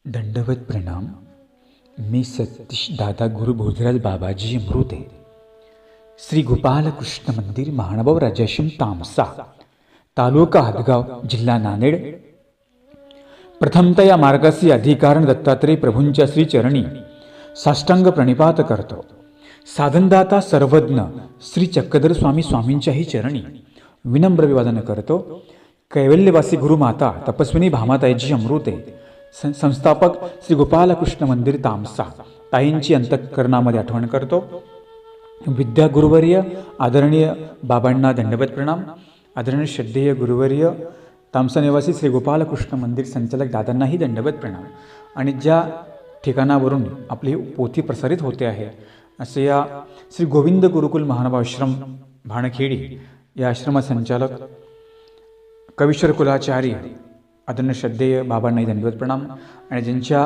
दंडवत प्रणाम. मी सतीश दादा गुरु भोजराज बाबाजी अमृते. श्री गोपालकृष्ण मंदिर, महानुभाव राजाश्रम, तामसा, तालुका हदगाव, जिल्हा नांदेड. प्रथमतः या मार्गाचे अधिकारण दत्तात्रय प्रभूंच्या श्री चरणी साष्टांग प्रणिपात करतो. साधनदाता सर्वज्ञ श्री चक्रधर स्वामी स्वामींच्याही चरणी विनम्र अभिवादन करतो. कैवल्यवासी गुरुमाता तपस्विनी भामाताईजी अमृते, संस्थापक श्री गोपालकृष्ण मंदिर, तामसा, ताईंची अंतःकरणामध्ये आठवण करतो. विद्या गुरुवर्य आदरणीय बाबांना दंडवत प्रणाम. आदरणीय श्रद्धेय गुरुवर्य तामसा निवासी श्री गोपालकृष्ण मंदिर संचालक दादांनाही दंडवत प्रणाम. आणि ज्या ठिकाणावरून आपली पोथी प्रसारित होते आहे असे या श्री गोविंद गुरुकुल महानुभाव आश्रम भाणखेडी या आश्रमा संचालक कवीश्वर कुलाचार्य आदरणीय श्रद्धेय बाबांनाही दंडवत प्रणाम. आणि ज्यांच्या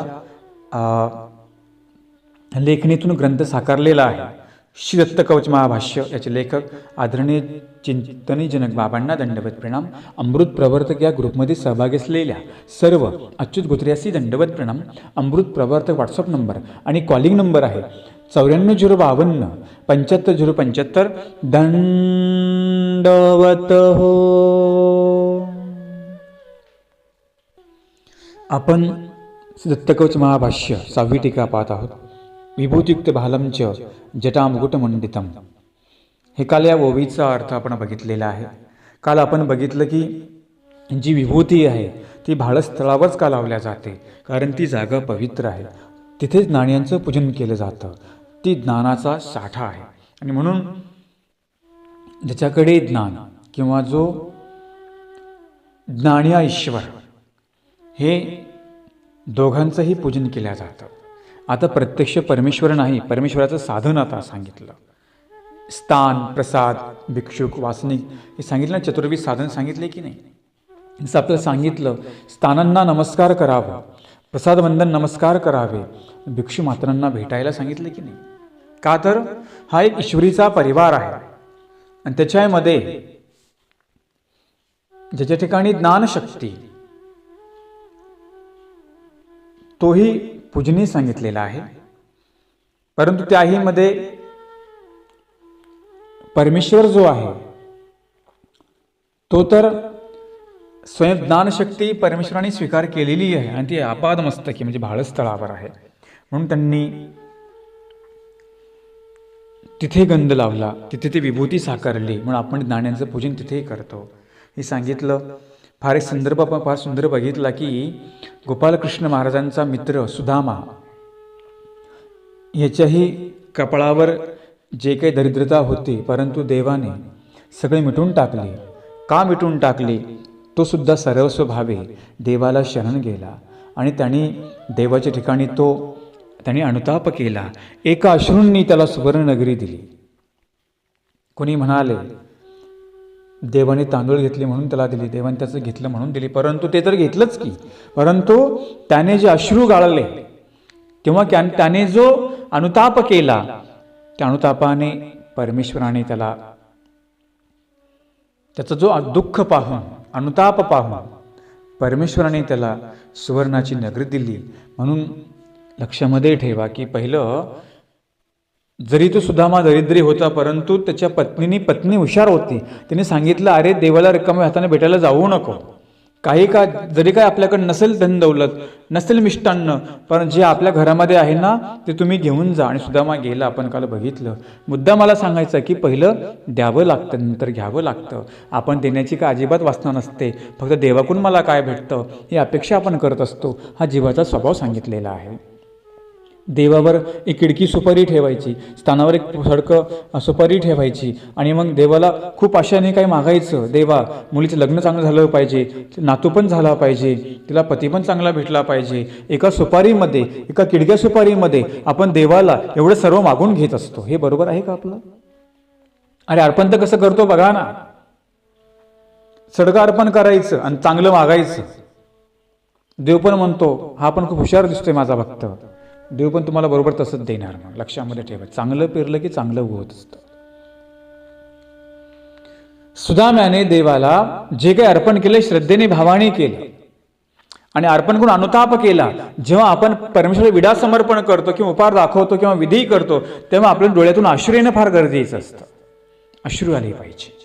लेखणीतून ग्रंथ साकारलेला आहे श्री दत्त कवच महाभाष्य, याचे लेखक आदरणीय चिंतनीजनक बाबांना दंडवत प्रणाम. अमृत प्रवर्तक या ग्रुपमध्ये सहभागी असलेल्या सर्व अच्युत गोत्र्यासी दंडवत प्रणाम. अमृत प्रवर्तक व्हॉट्सअप नंबर आणि कॉलिंग नंबर आहे 94 052 75 075. दंडवत हो. आपण दत्तकवच महाभाष्य 6वी टीका पाहत आहोत. विभूतियुक्त भालम च जटामुकुटमंडितम. हे काल या ओवीचा अर्थ आपण बघितलेला आहे. काल आपण बघितलं की जी विभूती आहे ती भाळस्थळावरच का लावल्या जाते, कारण ती जागा पवित्र आहे. तिथेच नाण्यांचं पूजन केलं जातं. ती ज्ञानाचा साठा आहे. आणि म्हणून ज्याच्याकडे ज्ञान किंवा जो ज्ञानिया ईश्वर, हे दोघांचंही पूजन केलं जातं. आता प्रत्यक्ष परमेश्वर नाही, परमेश्वराचं साधन आता सांगितलं. स्थान, प्रसाद, भिक्षुक, वासनिक हे सांगितलं ना, चतुर्विध साधन सांगितले की नाही. असं आपल्याला सांगितलं स्थानांना नमस्कार करावं, प्रसाद वंदन नमस्कार करावे, भिक्षू मात्रांना भेटायला सांगितलं की नाही. का तर हा एक ईश्वरीचा परिवार आहे आणि त्याच्यामध्ये ज्याच्या ठिकाणी ज्ञानशक्ती तोही पूजनीय सांगितलेला आहे. परंतु त्याही मध्ये परमेश्वर जो आहे तो तर स्वयं ज्ञानशक्ती परमेश्वराने स्वीकार केलेली आहे आणि ती आपादमस्तकी म्हणजे भाळस्थळावर आहे. म्हणून त्यांनी तिथे गंध लावला, तिथे ती विभूती साकारली. म्हणून आपण नाण्यांचं पूजन तिथेही करतो. हे सांगितलं. फार एक संदर्भ आपण फार सुंदर बघितला की गोपालकृष्ण महाराजांचा मित्र सुदामा याच्याही कपाळावर जे काही दरिद्रता होती, परंतु देवाने सगळे मिटून टाकले. का मिटून टाकले? तो सुद्धा सर्वस्व भावे देवाला शरण गेला आणि त्यांनी देवाच्या ठिकाणी त्यांनी अनुताप केला. एका अश्रूंनी त्याला सुवर्णनगरी दिली. कोणी म्हणाले देवाने तांदूळ घेतले म्हणून त्याला दिली, देवाने त्याचं घेतलं म्हणून दिली. परंतु ते तर घेतलंच की, परंतु त्याने जे अश्रू गाळले किंवा त्याने जो अनुताप केला, त्या अनुतापाने परमेश्वराने त्याचा जो दुःख पाहून, अनुताप पाहून परमेश्वराने त्याला सुवर्णाची नगरी दिली. म्हणून लक्षामध्ये ठेवा की पहिलं जरी तो सुदामा दरिद्री होता, परंतु त्याच्या पत्नी हुशार होती. तिने सांगितलं, अरे देवाला रिकाम्या हाताने भेटायला जाऊ नको. जरी काय आपल्याकडे नसेल धन दौलत, नसेल मिष्टान्न, पण जे आपल्या घरामध्ये आहे ना ते तुम्ही घेऊन जा. आणि सुदामा गेला. आपण काल बघितलं. मुद्दा मला सांगायचा की पहिलं द्यावं लागतं, नंतर घ्यावं लागतं. आपण देण्याची काय अजिबात वासना नसते. फक्त देवाकडून मला काय भेटतं ही अपेक्षा आपण करत असतो. हा जीवाचा स्वभाव सांगितलेला आहे. देवावर एक किडकी सुपारी ठेवायची, स्थानावर एक सडकं सुपारी ठेवायची आणि मग देवाला खूप आशाने काही मागायचं. देवा मुलीचं लग्न चांगलं झालं पाहिजे, नातू पण झाला पाहिजे, तिला पती पण चांगला भेटला पाहिजे. एका सुपारीमध्ये, एका किडक्या सुपारीमध्ये आपण देवाला एवढं सर्व मागून घेत असतो. हे बरोबर आहे का आपलं? अरे अर्पण तर कसं करतो बघा ना. सडकं अर्पण करायचं आणि चांगलं मागायचं. देव पण म्हणतो हा पण खूप हुशार दिसतोय माझा भक्त. देव पण तुम्हाला बरोबर तसंच देणार. मग लक्षामध्ये ठेवा, चांगलं पेरलं की चांगलं उगवत असतं. सुदाम्याने देवाला जे काही अर्पण केलं श्रद्धेने भावाने केलं आणि अर्पण करून अनुताप केला. जेव्हा आपण परमेश्वराला विडा समर्पण करतो किंवा उपहार दाखवतो किंवा विधी करतो, तेव्हा आपल्या डोळ्यातून अश्रू येणं फार गरजेचं असतं. अश्रू आले पाहिजे.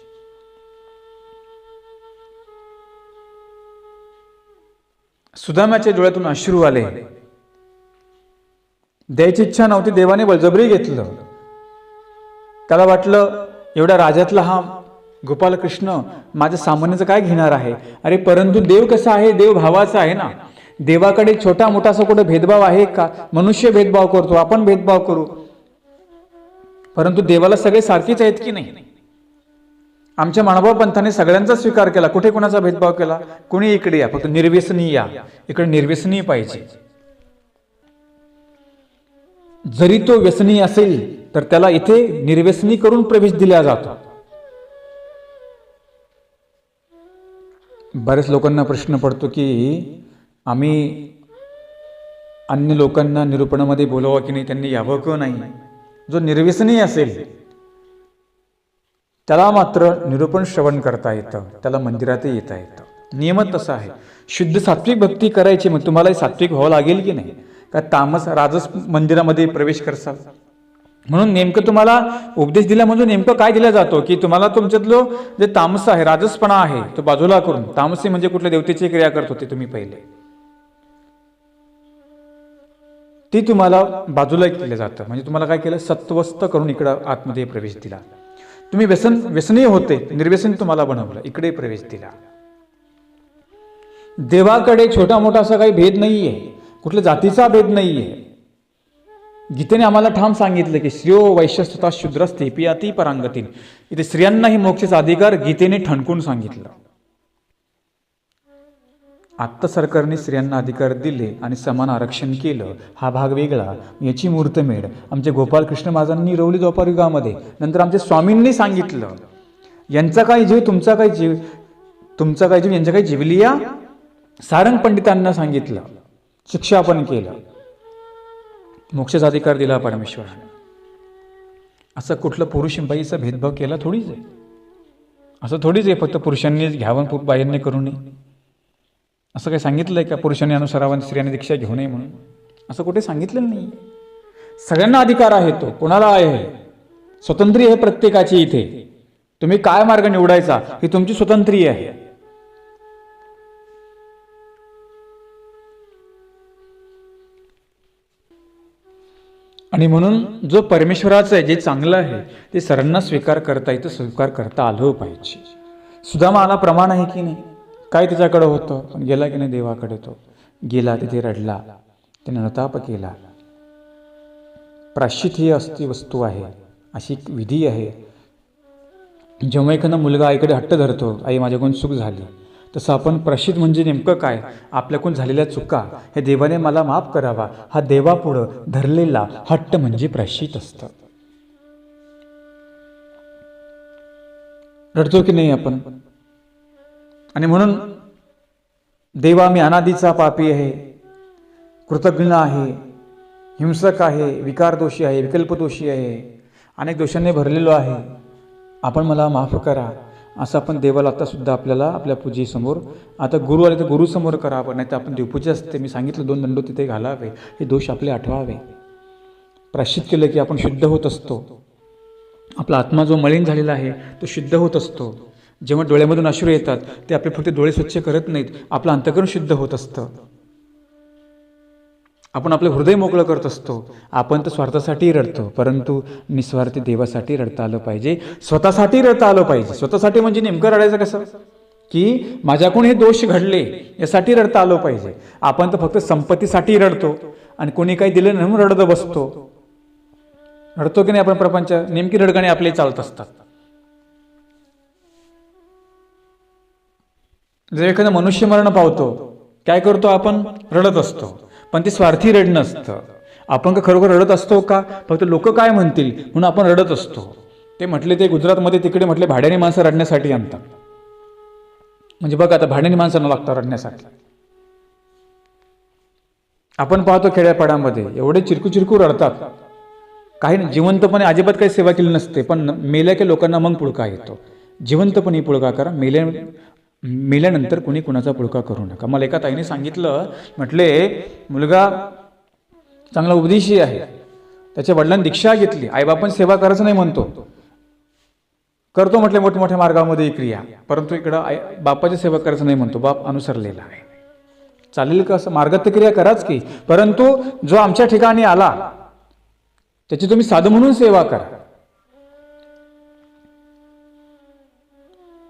सुदामाच्या डोळ्यातून अश्रू आले. द्यायची इच्छा नव्हती, देवाने बळजबरी घेतलं. त्याला वाटलं एवढ्या राजातला हा गोपालकृष्ण माझ्या सामान्याचं काय घेणार आहे. अरे परंतु देव कसा आहे, देव भावाचा आहे ना. देवाकडे छोटा मोठा असा कुठे भेदभाव आहे का. मनुष्य भेदभाव करतो, आपण भेदभाव करू, परंतु देवाला सगळे सारखेच आहेत की नाही. आमच्या मानव पंथाने सगळ्यांचा स्वीकार केला, कुठे कोणाचा भेदभाव केला. कोणी इकडे या, फक्त निर्व्यसनी या, इकडे निर्व्यसनी पाहिजे. जरी तो व्यसनी असेल तर त्याला इथे निर्व्यसनी करून प्रवेश दिला जातो. बऱ्याच लोकांना प्रश्न पडतो की आम्ही अन्य लोकांना निरूपणामध्ये बोलावं की नाही, त्यांनी यावं की नाही. जो निर्व्यसनी असेल त्याला मात्र निरूपण श्रवण करता येतं, त्याला मंदिरातही येता येतं. नियमच तसा आहे. शुद्ध सात्विक भक्ती करायची, मग तुम्हालाही सात्विक व्हावं लागेल की नाही. का तामस राजस मंदिरामध्ये प्रवेश करसाल. म्हणून नेमकं तुम्हाला उपदेश दिला म्हणजे नेमकं काय दिला जातो की तुम्हाला तुमच्यातलं जे तामस आहे, राजसपणा आहे, तो बाजूला करून, तामसी म्हणजे कुठल्या देवतेची क्रिया करत होते तुम्ही पहिले, ती तुम्हाला बाजूला केलं जातं. म्हणजे तुम्हाला काय केलं, सत्वस्थ करून इकडं आतमध्ये प्रवेश दिला. तुम्ही व्यसनी होते, निर्व्यसनी तुम्हाला बनवलं, इकडे प्रवेश दिला. देवाकडे छोटा मोठा असा काही भेद नाहीये, कुठल्या जातीचा भेद नाहीये. गीतेने आम्हाला ठाम सांगितलं की स्त्रियो वैश्यस्तता शूद्रस्ते पियाती परांगतीन. इथे स्त्रियांनाही मोक्षाचा अधिकार गीतेने ठणकून सांगितलं. आत्ता सरकारने स्त्रियांना अधिकार दिले आणि समान आरक्षण केलं, हा भाग वेगळा. याची मुहूर्तमेढ आमचे गोपालकृष्ण महाराजांनी रोवली द्वापार युगामध्ये. नंतर आमच्या स्वामींनी सांगितलं, यांचा काही जीव तुमचा काही जीव, तुमचा काही जीव यांच्या काही जीवलिया. सारंग पंडितांना सांगितलं, शिक्षा पण केलं, मोक्षाचा अधिकार दिला परमेश्वराने. असं कुठलं पुरुष बाईचा भेदभाव केला थोडीच आहे. असं थोडीच आहे फक्त पुरुषांनी घ्यावं बायांनी करू नये. असं काही सांगितलंय का पुरुषांनी अनुसरावं स्त्रियांनी दीक्षा घेऊ नये म्हणून. असं कुठे सांगितलं नाही. सगळ्यांना अधिकार आहे, तो कोणाला आहे, स्वतंत्री आहे प्रत्येकाची. इथे तुम्ही काय मार्ग निवडायचा ही तुमची स्वतंत्री आहे. आणि म्हणून जो परमेश्वराचं आहे, जे चांगलं आहे ते सर्वांना स्वीकार करता येतं, स्वीकार करता आलं पाहिजे. सुदामाला प्रमाण आहे की नाही, काय त्याच्याकडे होतं, पण गेला की नाही देवाकडे. तो गेला, तिथे रडला, त्याने अनुताप केला. प्रायश्चित ही असती वस्तू आहे, अशी एक विधी आहे. जेव्हा एखादा मुलगा आईकडे हट्ट धरतो, आई माझ्याकडून चूक झाली, तसं आपण प्रायश्चित म्हणजे नेमकं काय, आपल्याकडून झालेल्या चुका हे देवाने मला माफ करावा, हा देवापुढं धरलेला हट्ट म्हणजे प्रायश्चित असतं. रडतो की नाही आपण. आणि म्हणून देवा मी अनादीचा पापी आहे, कृतज्ञ आहे, हिंसक आहे, विकारदोषी आहे, विकल्पदोषी आहे, अनेक दोषांनी भरलेलो आहे, आपण मला माफ करा, असं आपण देवाला आता सुद्धा आपल्याला आपल्या पूजेसमोर, आता गुरु आले तर गुरुसमोर करावं, नाही तर आपण देवपूजा असते, मी सांगितलं 2 दंडो तिथे घालावे, हे दोष आपले आठवावे. प्रायश्चित केलं की आपण शुद्ध होत असतो. आपला आत्मा जो मलिन झालेला आहे तो शुद्ध होत असतो. जेव्हा डोळ्यामधून अश्रू येतात ते आपले फक्त डोळे स्वच्छ करत नाहीत, आपलं अंतःकरण शुद्ध होत असतं. आपण आपलं हृदय मोकळं करत असतो. आपण तर स्वार्थासाठी रडतो, परंतु निस्वार्थी देवासाठी रडता आलं पाहिजे, स्वतःसाठी रडता आलं पाहिजे. स्वतःसाठी म्हणजे नेमकं रडायचं कसं की माझ्याकडून हे दोष घडले यासाठी रडता आलं पाहिजे. आपण तर फक्त संपत्तीसाठी रडतो आणि कोणी काही दिलं नाही म्हणून रडत बसतो. रडतो की नाही आपण प्रपंच, नेमकी रडगाणे आपले चालत असतात. जर एखादं मनुष्य मरण पावतो, काय करतो आपण, रडत असतो, पण ते स्वार्थी रडणं असतं. आपण का खरोखर रडत असतो का, फक्त लोक काय म्हणतील म्हणून आपण रडत असतो. ते म्हटले, ते गुजरातमध्ये तिकडे म्हटले भाड्याने माणसं रडण्यासाठी आणतात. म्हणजे बघा आता भाड्याने माणसांना लागतं रडण्यासाठी. आपण पाहतो खेड्यापाड्यामध्ये एवढे चिरकू चिरकू रडतात, काही जिवंतपणे अजिबात काही सेवा केली नसते, पण मेल्या की लोकांना मग पुळका येतो. जिवंतपणे पुळका करा, मेल्यानंतर कोणी कुणाचा पुळका करू नका. मला एका ताईने सांगितलं, म्हटले मुलगा चांगला उपदेशी आहे, त्याच्या वडिलांनी दीक्षा घेतली, आईबापांनी सेवा करायचं नाही म्हणतो, करतो म्हटले मोठमोठ्या मार्गामध्ये क्रिया, परंतु इकडं बापाची सेवा करायचं नाही म्हणतो, बाप अनुसरलेला आहे. चालेल का असं? मार्गात तर क्रिया कराच की, परंतु जो आमच्या ठिकाणी आला त्याची तुम्ही साधू म्हणून सेवा करा.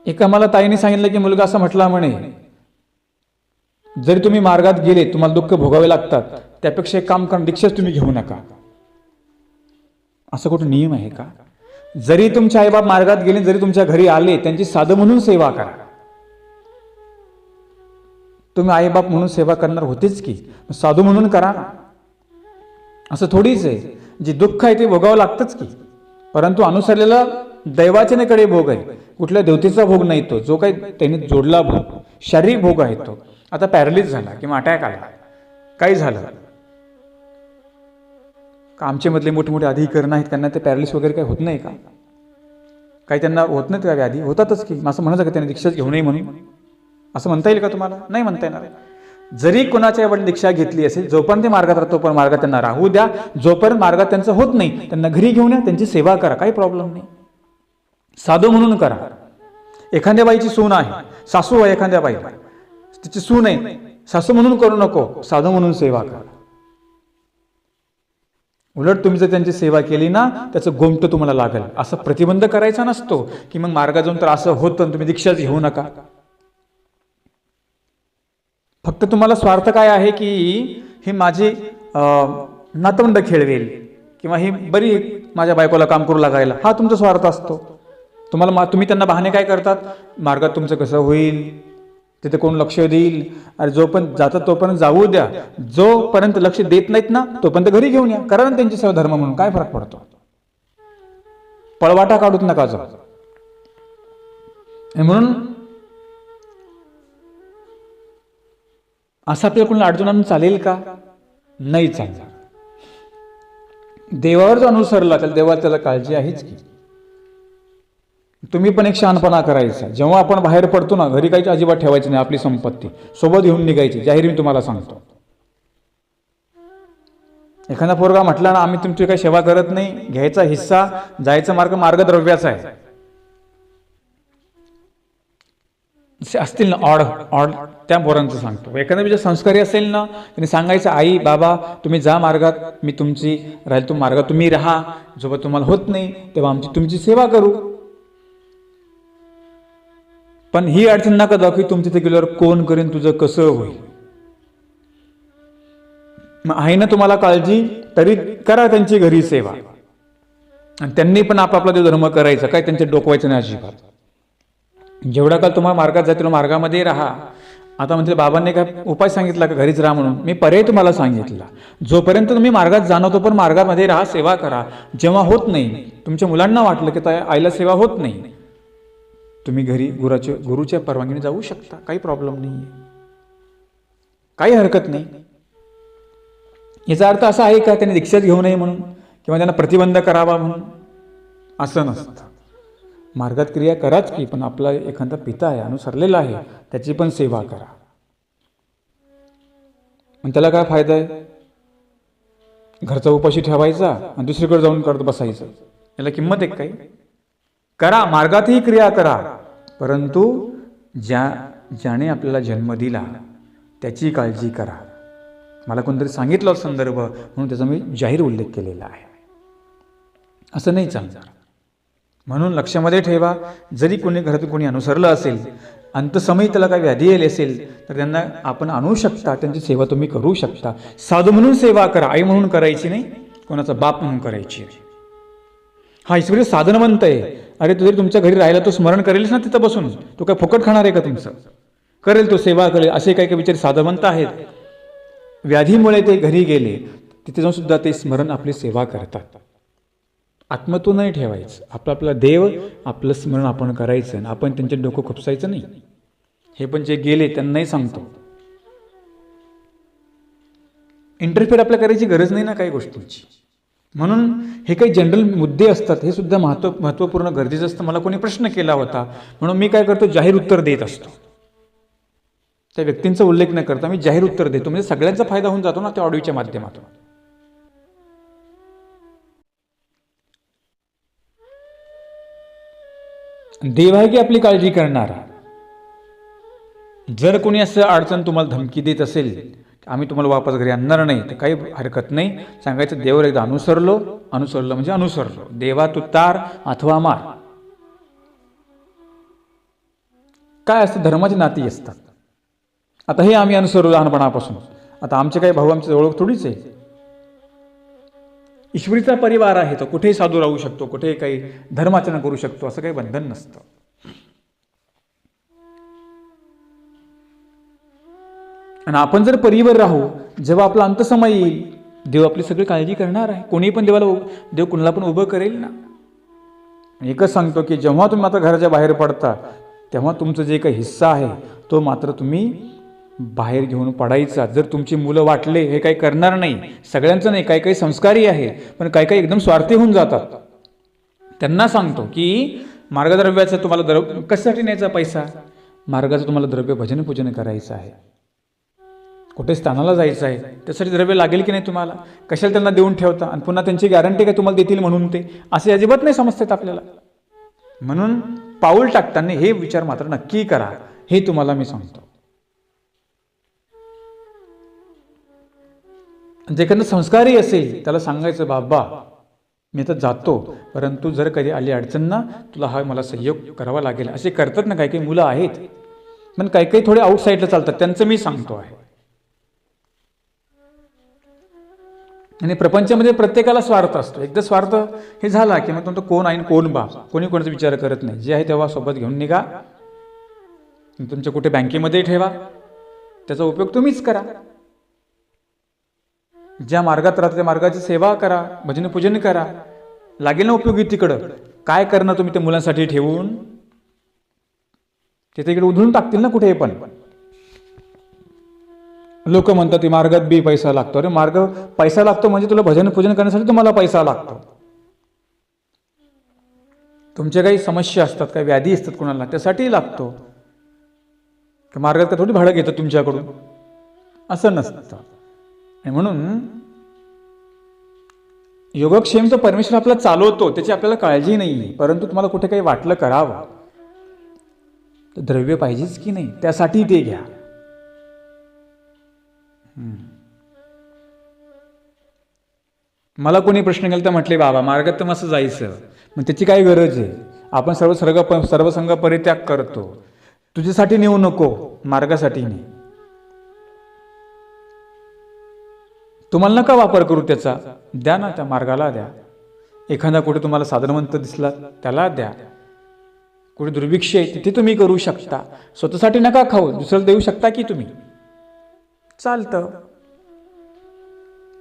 एका मला ताईने सांगितलं की मुलगा असं म्हटला म्हणे, जरी तुम्ही मार्गात गेले तुम्हाला दुःख भोगावे लागतात, त्यापेक्षा एक काम करा, दीक्षाच तुम्ही घेऊ नका. असं कुठं नियम आहे का? जरी तुमचे आईबाप मार्गात गेले, जरी तुमच्या घरी आले, त्यांची साधू म्हणून सेवा करा. तुम्ही आईबाप म्हणून सेवा करणार होतेच की, साधू म्हणून करा ना. असं थोडीच आहे, जे दुःख आहे ते भोगावं लागतंच की, परंतु अनुसरलेला दैवाचे कडे भोग आहे, कुठल्या देवतेचा भोग नाही तो, जो काही त्याने जोडला भोग, शारीरिक भोग आहे तो. आता पॅरालिस झाला किंवा अटॅक आला, काही झालं का, आमचे मधले मोठमोठे अधिकरण आहेत, त्यांना ते पॅरालिस वगैरे काही होत नाही का? काही त्यांना होत नाहीत का व्याधी? होतातच की. असं म्हणायचं का त्यांनी दीक्षाच घेऊ नये म्हणून? असं म्हणता येईल का तुम्हाला? नाही म्हणता येणार. जरी कोणाच्या वडील दीक्षा घेतली असेल, जोपर्यंत ते मार्गात राहतो पण मार्गात त्यांना राहू द्या, जोपर्यंत मार्गात त्यांचं होत नाही त्यांना घरी घेऊन या, त्यांची सेवा करा, काही प्रॉब्लेम नाही. साधू म्हणून करा. एखाद्या बाईची सून आहे, सासू आहे एखाद्या बाईला, तिची सून आहे, सासू म्हणून करू नको, साधू म्हणून सेवा करा. उलट तुम्ही जर त्यांची सेवा केली ना, त्याचं गोमट तुम्हाला लागेल. असं प्रतिबंध करायचा नसतो की मग मार्गात जाऊन तर असं होतं तुम्ही दीक्षाच घेऊ नका. फक्त तुम्हाला स्वार्थ काय आहे की ही माझी नातवंड खेळवेल किंवा ही बरी माझ्या बायकोला काम करू लागायला, हा तुमचा स्वार्थ असतो. तुम्ही त्यांना बहाणे काय करतात, मार्गात तुमचं कसं होईल, तिथे कोण लक्ष देईल, अरे जोपर्यंत जातात तोपर्यंत जाऊ द्या, जोपर्यंत लक्ष देत नाहीत ना तोपर्यंत घरी घेऊन या, करा ना त्यांची सेवा धर्म म्हणून, काय फरक पडतो. पळवाटा काढूत नका जाऊ. म्हणून असं आपल्याला कोणाला अडचण आणून चालेल का? नाही चालणार. देवावर जो अनुसरला त्याला देवाला त्याला काळजी आहेच की. तुम्ही पण एक शहाणपणा करायचा, जेव्हा आपण बाहेर पडतो ना, घरी काही अजिबात ठेवायची नाही, आपली संपत्ती सोबत घेऊन निघायची. जाहीर मी तुम्हाला सांगतो, एखादा पोरगा म्हटला ना आम्ही तुमची काही सेवा करत नाही, घ्यायचा हिस्सा, जायचा मार्ग मार्गद्रव्याचा आहे. असतील ना ऑड त्या पोरांचं सांगतो. एखादा विचार संस्कारी असेल ना, त्यांनी सांगायचं आई बाबा तुम्ही जा मार्गात, मी तुमची राहील, तुम्ही मार्गात तुम्ही राहा, जोपर्यंत तुम्हाला होत नाही तेव्हा आमची तुमची सेवा करू. पण ही अडचण नका दाखवी तुमच्या तिथे गेल्यावर कोण करेन, तुझं कसं होईल. मग आहे ना तुम्हाला काळजी, तरी करा त्यांची घरी सेवा, आणि त्यांनी पण आपापला जो धर्म करायचा, काय त्यांच्या डोकवायचं नाही अजिबात. जेवढा काल तुम्हाला मार्गात जातील मार्गामध्ये राहा. आता म्हणजे बाबांनी काय उपाय सांगितला का घरीच राहा म्हणून? मी पर्याय तुम्हाला सांगितला. जोपर्यंत तुम्ही मार्गात जाणवतो पण मार्गामध्ये राहा, सेवा करा. जेव्हा होत नाही, तुमच्या मुलांना वाटलं की आईला सेवा होत नाही, तुम्ही घरी गुरुच्या परवानगीने जाऊ शकता, काही प्रॉब्लेम नाही, काही हरकत नाही. याचा अर्थ असा आहे का त्यांनी दीक्षाच घेऊ नये म्हणून किंवा त्यांना प्रतिबंध करावा म्हणून? असं नसतं. मार्गात क्रिया कराच की, पण आपला एखादा पिता आहे, अनुसरलेला आहे, त्याची पण सेवा करा. पण त्याला काय फायदा आहे? घरचा उपाशी ठेवायचा आणि दुसरीकडे जाऊन करत बसायचं, याला किंमत आहे काही? करा, मार्गातही क्रिया करा, परंतु ज्याने आपल्याला जन्म दिला त्याची काळजी करा. मला कोणतरी सांगितलं संदर्भ म्हणून त्याचा मी जाहीर उल्लेख केलेला आहे. असं नाही चालणार. म्हणून लक्षामध्ये ठेवा, जरी कोणी घरातून कोणी अनुसरलं असेल, अंतसमयी त्याला काही व्याधी येईल असेल तर त्यांना आपण आणू शकता, त्यांची सेवा तुम्ही करू शकता. साधू म्हणून सेवा करा, आई म्हणून करायची नाही, कोणाचा बाप म्हणून करायची नाही. हा ईश्वरी साधनवंत आहे. अरे तू जरी तुमच्या घरी राहिला तो स्मरण करेलच ना तिथं बसून, तो काय फुकट खाणार आहे का तुमचं? करेल तो, सेवा करेल. असे काही काही विचार साधनवंत आहेत, व्याधीमुळे ते घरी गेले, तिथे जाऊन सुद्धा ते स्मरण आपली सेवा करतात. आत्मत्व नाही ठेवायचं, आपला देव आपलं स्मरण आपण करायचं, आपण त्यांचे डोकं खुपसायचं नाही. हे पण जे गेले त्यांनाही सांगतो, इंटरफेअर आपल्या करायची गरज नाही ना काही गोष्टींची. म्हणून हे काही जनरल मुद्दे असतात, हे सुद्धा महत्त्वपूर्ण गरजेचं असतं. मला कोणी प्रश्न केला होता म्हणून मी काय करतो, जाहीर उत्तर देत असतो. त्या व्यक्तींचा उल्लेख न करता मी जाहीर उत्तर देतो, म्हणजे सगळ्यांचा फायदा होऊन जातो ना त्या ऑडिओच्या माध्यमातून. देव आहे की आपली काळजी करणारा. जर कोणी असं अडचण तुम्हाला धमकी देत असेल, आम्ही तुम्हाला वापस घरी आणणार नाही, तर काही हरकत नाही. सांगायचं देवावर एकदा अनुसरलो म्हणजे अनुसरलो. देवा तू तार अथवा मार. काय असतं, धर्माची नाती असतात. आता हे आम्ही अनुसरलो लहानपणापासून. आता आमचे काही भाऊ आमची ओळख थोडीच आहे. ईश्वरीचा परिवार आहे, तो कुठेही साधू राहू शकतो, कुठेही काही धर्माचरण करू शकतो, असं काही बंधन नसतं. आणि आपण जर परिवार राहू, जेव्हा आपला अंतसमय येईल, देव आपली सगळी काळजी करणार आहे. कोणी पण देव कुणाला पण उभं करेल ना. एकच सांगतो की जेव्हा तुम्ही मात्र घराच्या बाहेर पडता, तेव्हा तुमचं जे काही हिस्सा आहे तो मात्र तुम्ही बाहेर घेऊन पडायचा. जर तुमची मुलं वाटले हे काही करणार नाही, सगळ्यांचं नाही, काही काही संस्कारी आहे, पण काही काही एकदम स्वार्थी होऊन जातात, त्यांना सांगतो की मार्गद्रव्याचा तुम्हाला कशासाठी न्यायचा पैसा, मार्गाचं तुम्हाला द्रव्य भजन पूजन करायचं आहे, कुठे स्थानाला जायचं आहे, त्यासाठी द्रव्य लागेल की नाही तुम्हाला, कशाला त्यांना देऊन ठेवता आणि पुन्हा त्यांची गॅरंटी काय तुम्हाला देतील म्हणून ते असे अजिबात नाही समजतात आपल्याला. म्हणून पाऊल टाकताना हे विचार मात्र नक्की करा, हे तुम्हाला मी सांगतो. जे एखादं संस्कारी असेल त्याला सांगायचं, बाबा मी आता जातो, परंतु जर कधी आली अडचण ना, तुला हा मला सहयोग करावा लागेल. असे करतात ना काही काही मुलं आहेत, पण काही काही थोडे आउटसाईडला चालतात, त्यांचं मी सांगतो आहे. आणि प्रपंचामध्ये प्रत्येकाला स्वार्थ असतो. एकदा स्वार्थ हे झाला की मग तो कोण आहे कोण बा, कोणी कोणाचा विचार करत नाही. जे आहे तेव्हा सोबत घेऊन निघा, तुमच्या कुठे बँकेमध्ये ठेवा, त्याचा उपयोग तुम्हीच करा. ज्या मार्गात राहता त्या मार्गाची सेवा करा, भजन पूजन करा, लागेल ना उपयोगी. तिकडं काय करणं तुम्ही त्या मुलांसाठी ठेवून, ते तिकडे उधळून टाकतील ना कुठे पण. लोक म्हणतात की मार्गात बी पैसा लागतो. अरे मार्ग पैसा लागतो म्हणजे तुला भजन पूजन करण्यासाठी तुम्हाला पैसा लागतो. तुमच्या काही समस्या असतात, काही व्याधी असतात कुणाला, त्यासाठी लागतो. मार्गात का थोडी भाडं घेतं तुमच्याकडून, असं नसतं. आणि म्हणून योगक्षेम तो परमेश्वर आपला चालवतो, त्याची आपल्याला काळजी नाही. परंतु तुम्हाला कुठे काही वाटलं करावं तर द्रव्य पाहिजेच की नाही, त्यासाठी ते घ्या. मला कोणी प्रश्न केला तर म्हटले, बाबा मार्गात तर मस्त जायचं, मग त्याची काय गरज आहे, आपण सर्वसंग परित्याग करतो, तुझ्यासाठी नेऊ नको, मार्गासाठी नाही. तुम्हाला नका वापर करू त्याचा, द्या ना त्या मार्गाला द्या. एखादा कुठे तुम्हाला साधनवंत दिसला त्याला द्या. कुठे दुर्भिक्ष आहे तिथे तुम्ही करू शकता. स्वतःसाठी नका खाऊ, दुसऱ्याला देऊ शकता की तुम्ही, चालतं.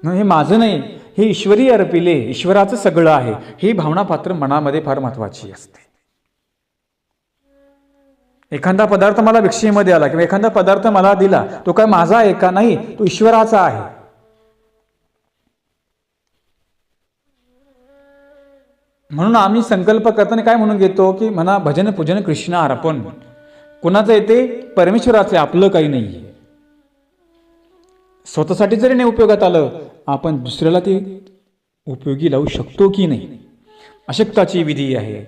हे माझं नाही, हे ईश्वरी अर्पिले, ईश्वराचं सगळं आहे, ही भावना पात्र मनामध्ये फार महत्वाची असते. एखादा पदार्थ मला भिक्षेमध्ये आला किंवा एखादा पदार्थ मला दिला, तो काय माझा आहे का? नाही, तो ईश्वराचा आहे. म्हणून आम्ही संकल्प करताना काय म्हणून घेतो की म्हणा भजन पूजन कृष्ण अर्पण. कुणाचं येते? परमेश्वराचं, आपलं काही नाही. स्वतःसाठी जरी नाही उपयोगात आलं, आपण दुसऱ्याला ते उपयोगी लावू शकतो की नाही. अशक्ताची विधी आहे,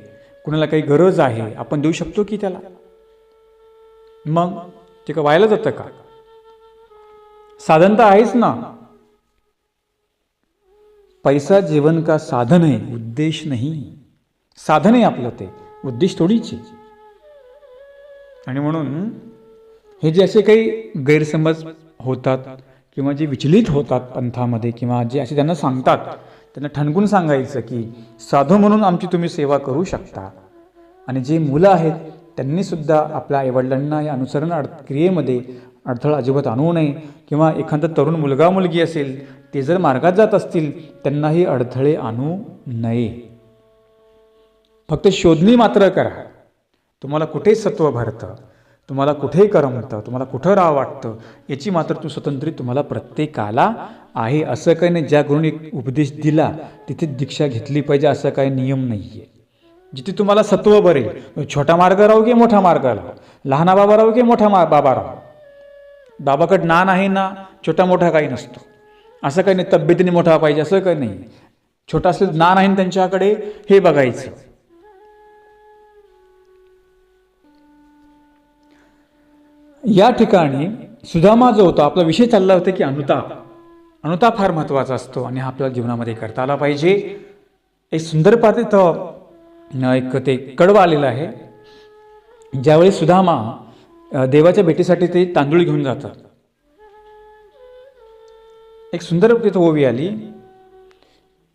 कुणाला काही गरज आहे, आपण देऊ शकतो की त्याला. मग ते का व्हायला जातं का? साधन तर आहेच ना. पैसा जीवन का साधन आहे, उद्देश नाही. साधन आहे आपलं, ते उद्देश थोडीच आहे. आणि म्हणून हे जे असे काही गैरसमज होतात किंवा जे विचलित होतात पंथामध्ये, किंवा जे असे त्यांना सांगतात, त्यांना ठणकून सांगायचं की साधू म्हणून आमची तुम्ही सेवा करू शकता. आणि जे मुलं आहेत त्यांनी सुद्धा आपल्या आईवडिलांना या अनुसरण क्रियेमध्ये अडथळा अजिबात आणू नये. किंवा एखादा तरुण मुलगा मुलगी असेल, ते जर मार्गात जात असतील, त्यांनाही अडथळे आणू नये. फक्त शोधणी मात्र करा. तुम्हाला कुठे सत्व भरतं, तुम्हाला कुठे करमतं, तुम्हाला कुठं राहावं वाटतं, याची मात्र तू स्वतंत्री तुम्हाला प्रत्येकाला आहे. असं काही नाही ज्या गुरुने उपदेश दिला तिथे दीक्षा घेतली पाहिजे असं काही नियम नाही आहे. जिथे तुम्हाला सत्व भरेल, छोटा मार्ग राहू की मोठा मार्ग राहू, लहाना बाबा राहू की मोठा बाबा राहू, बाबाकडे नान आहे ना, छोटा मोठा काही नसतो. असं काही नाही तब्येतीने मोठा पाहिजे असं काही नाही. छोटा असले ज्ञान आहे त्यांच्याकडे हे बघायचं. या ठिकाणी सुदामा जो होता, आपला विषय चालला होता की अनुताप. अनुताप फार महत्वाचा असतो आणि हा आपल्या जीवनामध्ये करता आला पाहिजे. एक सुंदर पाठ इथं एक ते कडवं आलेलं आहे. ज्यावेळी सुदामा देवाच्या भेटीसाठी ते तांदूळ घेऊन जातात. एक सुंदर तिथं ओवी आली.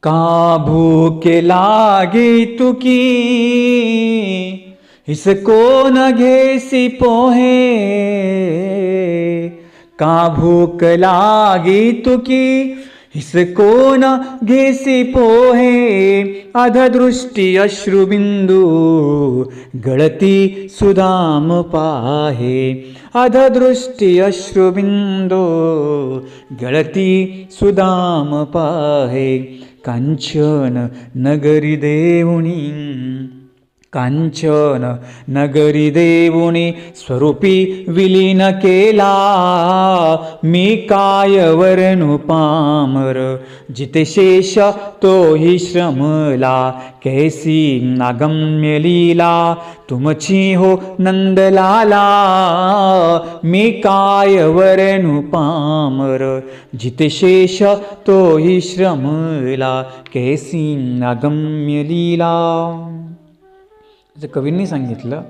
का भूके लागे तुकी इसको न घेसी पोहे. का भूक लागी तुकी इसको न घेसी पोहे. अधदृष्टी अश्रुबिंदू गळती सुदाम पाहे. अधदृष्टी अश्रुबिंदू गळती सुदाम पाहे. कांचन नगरी देऊनी कांचन नगरी देऊनी स्वरूपी विलीन केला. मी काय वर्णू पामर जिते शेष तोही श्रमला. कैसी नागम्य लीला तुमची हो नंदलाला. मी काय वर्णू पामर जिते शेष तोही श्रमला. कैसी नागम्य लीला. कवींनी सांगितलं,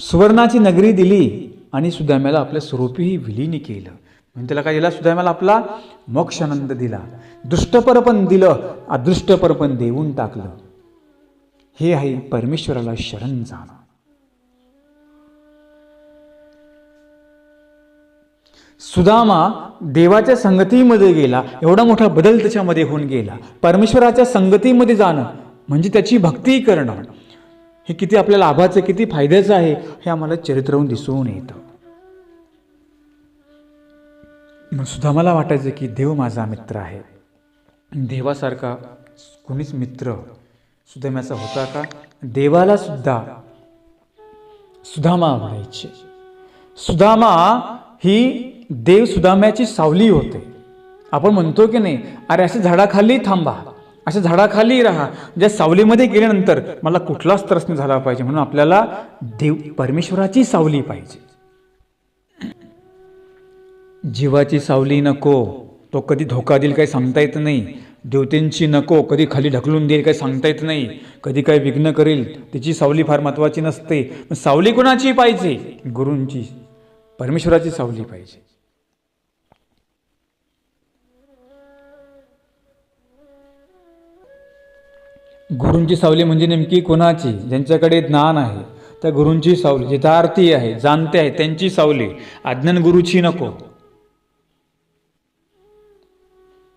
सुवर्णाची नगरी दिली आणि सुदाम्याला आपल्या स्वरूपी विलीन केलं. म्हणजे त्याला काय दिला? सुदाम्याला आपला मोक्षानंद दिला. दृष्टपर पण दिलं, अदृष्टपर पण देऊन टाकलं. हे आहे परमेश्वराला शरण जाणं. सुदामा देवाच्या संगतीमध्ये गेला, एवढा मोठा बदल त्याच्यामध्ये होऊन गेला. परमेश्वराच्या संगतीमध्ये जाणं म्हणजे त्याची भक्ती करणं, हे किती आपल्या लाभाचं, किती फायद्याचं आहे हे आम्हाला चरित्रावरून दिसून येतं. मग सुदामाला वाटायचं की देव माझा मित्र आहे. देवासारखा कोणीच मित्र सुदाम्याचा होता का? देवाला सुद्धा सुदामा आवडायचे. सुदामा ही देव सुदाम्याची सावली होते. आपण म्हणतो की नाही, अरे अशा झाडाखाली थांबा, अशा झाडाखाली राहा, ज्या सावलीमध्ये गेल्यानंतर मला कुठलाच त्रास नाही झाला पाहिजे. म्हणून आपल्याला देव परमेश्वराची सावली पाहिजे. जीवाची सावली नको, तो कधी धोका देईल काही सांगता येत नाही. देवतेंची नको, कधी खाली ढकलून देईल काही सांगता येत नाही. कधी काही विघ्न करेल, तिची सावली फार महत्वाची नसते. सावली कोणाची पाहिजे? गुरूंची, परमेश्वराची सावली पाहिजे. गुरूंची सावली म्हणजे नेमकी कोणाची? ज्यांच्याकडे ज्ञान आहे त्या गुरूंची सावली, जिथार्थी आहे, जाणते आहे त्यांची सावली. अज्ञान गुरुची नको.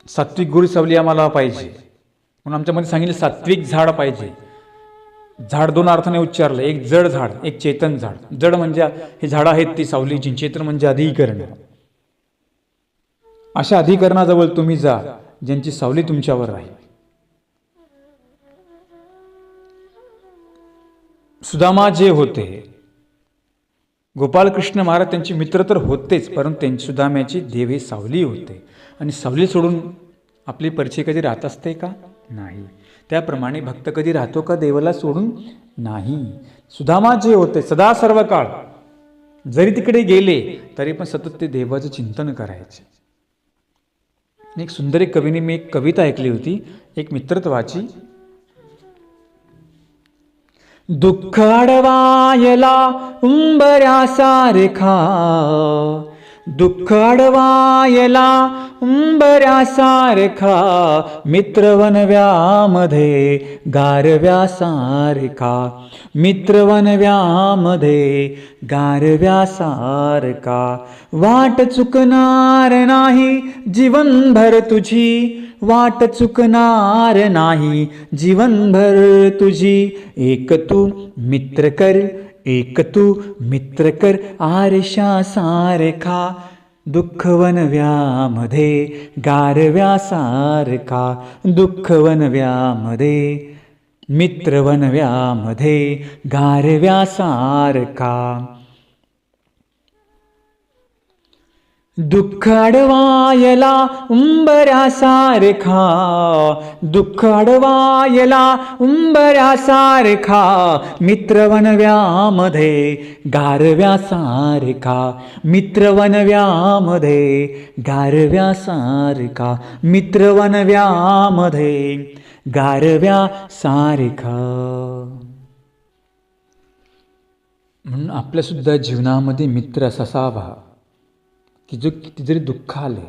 सात्विक गुरु सावली आम्हाला पाहिजे. म्हणून आमच्यामध्ये सांगितलं सात्विक झाड पाहिजे. झाड दोन अर्थाने उच्चारलं, एक जड झाड, एक चेतन झाड. जड म्हणजे हे झाडं आहेत ती सावलीची, चेतन म्हणजे अधिकरण. अशा अधिकरणाजवळ तुम्ही जा ज्यांची सावली तुमच्यावर आहे. सुदामा जे होते, गोपालकृष्ण महाराज त्यांचे मित्र तर होतेच, परंतु त्यांची सुदाम्याची देव ही सावली होते. आणि सावली सोडून आपली परिचय कधी राहत असते का? नाही. त्याप्रमाणे भक्त कधी राहतो का देवाला सोडून? नाही. सुदामा जे होते सदा सर्व काळ जरी तिकडे गेले तरी पण सतत ते देवाचं चिंतन करायचे. एक सुंदर एक कवीने मी एक कविता ऐकली होती, एक मित्रत्वाची. दुःख अडवायला उंबऱ्यासारखा, दुःख अडवायला उंबऱ्यासारखा, मित्रवनव्यामध्ये गारव्यासारखा, मित्रवनव्यामध्ये गारव्यासारखा. वाट चुकणार नाही जीवनभर तुझी, वाट चुकणार नाही जीवनभर तुझी. एक तू मित्र कर, एक तू मित्र कर आरशासारखा, दुःखवनव्यामध्ये गारव्यासारखा, दुःखवनव्यामध्ये मित्रवनव्यामध्ये गारव्यासारखा. दुःख अडवायला उंबऱ्यासारखा, दुःख अडवायला उंबऱ्यासारखा, मित्र वनव्यामध्ये गारव्यासारखा, मित्र वनव्यामध्ये गारव्यासारखा, मित्र वनव्यामध्ये गारव्यासारखा. म्हणून आपल्यासुद्धा जीवनामध्ये मित्र असावा की जो किती जरी दुःख आले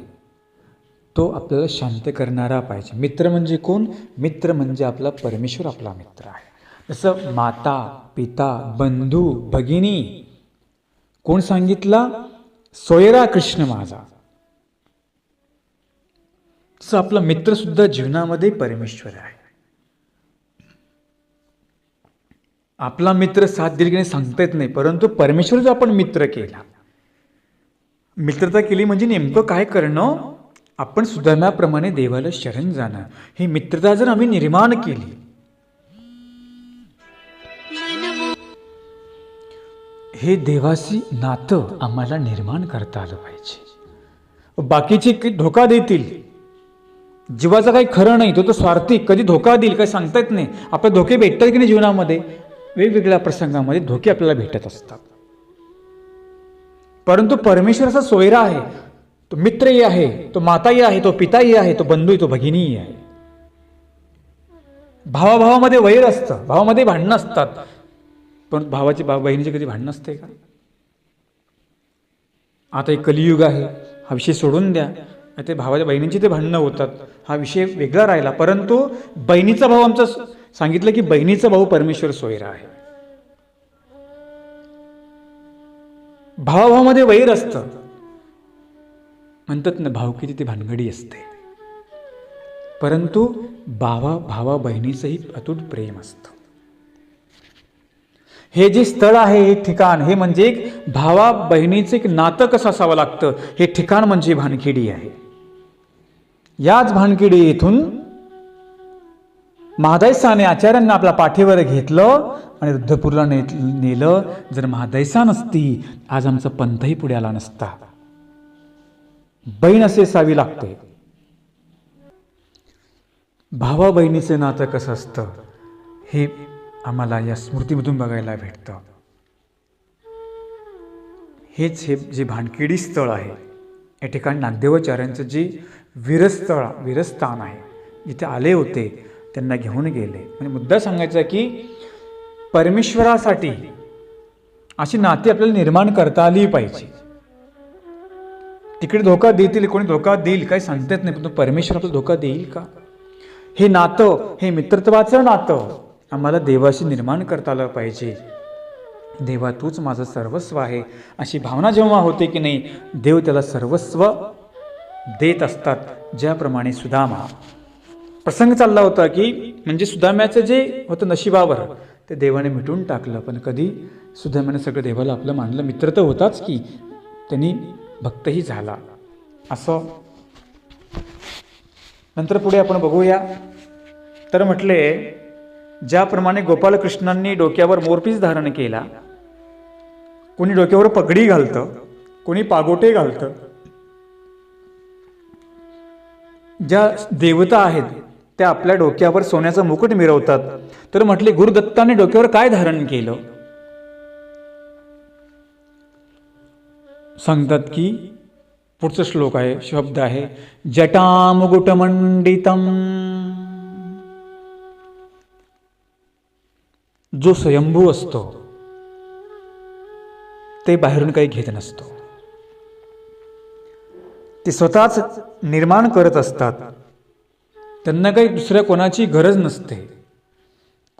तो आपल्याला शांत करणारा पाहिजे. मित्र म्हणजे कोण? मित्र म्हणजे आपला परमेश्वर आपला मित्र आहे. जसं माता, पिता, बंधू, भगिनी कोण सांगितला? सोयरा कृष्ण माझा. तसं आपला मित्रसुद्धा जीवनामध्ये परमेश्वर आहे. आपला मित्र साथ दिली की नाही सांगता येत नाही, परंतु परमेश्वर जो आपण मित्र केला, मित्रता केली म्हणजे नेमकं काय करणं? आपण सुदाम्याप्रमाणे देवाला शरण जाणं. ही मित्रता जर आम्ही निर्माण केली, हे देवाशी नातं आम्हाला निर्माण करता आलं पाहिजे. बाकीचे धोका देतील, जीवाचं काही खरं नाही, तो स्वार्थी, कधी धोका देईल काही सांगता येत नाही. आपले धोके भेटतात की नाही जीवनामध्ये? वेगवेगळ्या प्रसंगामध्ये धोके आपल्याला भेटत असतात. परंतु परमेश्वर असा सोयरा आहे, तो मित्रही आहे, तो माताही आहे, तो पिताही आहे, तो बंधूही, तो भगिनीही आहे. भावाभावामध्ये वैर असतं, भावामध्ये भांडणं असतात, पण भावाची बहिणीची कधी भांडणं असते का? आता एक कलियुग आहे, हा विषय सोडून द्या. ते भावाच्या बहिणींची ते भांडणं होतात, हा विषय वेगळा राहिला. परंतु बहिणीचा भाऊ आमचा सांगितलं की बहिणीचा भाऊ परमेश्वर सोयरा आहे. भावाभावामध्ये वैर असतं, म्हणतात ना भावकीची ती भानगडी असते, परंतु भावा बहिणीचंही अतूट प्रेम असतं. हे जे स्थळ आहे, हे ठिकाण, हे म्हणजे एक भावा बहिणीचं एक नातं कसं असावं लागतं, हे ठिकाण म्हणजे भानखेडी आहे. याच भानखेडी येथून महादैसाने आचार्यांना आपल्या पाठीवर घेतलं आणि रुद्धपूरला नेलं. जर महादैसा नसती आज आमचा पंथही पुढे आला नसता. बहीण असे असावी लागते. भावा बहिणीचे नातं कसं असतं हे आम्हाला या स्मृतीमधून बघायला भेटतं. हेच हे जे भानखेडी स्थळ आहे, या ठिकाणी नागदेवाचार्यांचं जे वीरस्थान आहे, जिथे आले होते त्यांना घेऊन गेले. म्हणजे मुद्दा सांगायचा की परमेश्वरासाठी अशी नाती आपल्याला निर्माण करता आली पाहिजे. तिकडे धोका देतील, कोणी धोका देईल काही सांगता येत नाही, पण परमेश्वर आपल्याला धोका देईल का? हे नातं, हे मित्रत्वाचं नातं आम्हाला देवाशी निर्माण करता आलं पाहिजे. देवा तूच माझं सर्वस्व आहे अशी भावना जेव्हा होते की नाही, देव त्याला सर्वस्व देत असतात. ज्याप्रमाणे सुदामा प्रसंग चालला होता की म्हणजे सुदाम्याचं जे होतं नशिबावर ते देवाने मिटून टाकलं. पण कधी सुदाम्याने सगळं देवाला आपलं मानलं. मित्र तर होताच की त्यांनी भक्तही झाला. असं नंतर पुढे आपण बघूया. तर म्हटले ज्याप्रमाणे गोपालकृष्णांनी डोक्यावर मोरपीस धारण केला, कोणी डोक्यावर पगडी घालतं, कोणी पागोटे घालतं. ज्या देवता आहेत त्या आपल्या डोक्यावर सोन्याचा मुकुट मिरवतात. तर म्हटले गुरुदत्ताने डोक्यावर काय धारण केलं? सांगतात की पुढचा श्लोक आहे, शब्द आहे, जटामुकुटमंडितम. जो स्वयंभू असतो ते बाहेरून काही घेत नसतो, ते स्वतःच निर्माण करत असतात. त्यांना काही दुसऱ्या कोणाची गरज नसते.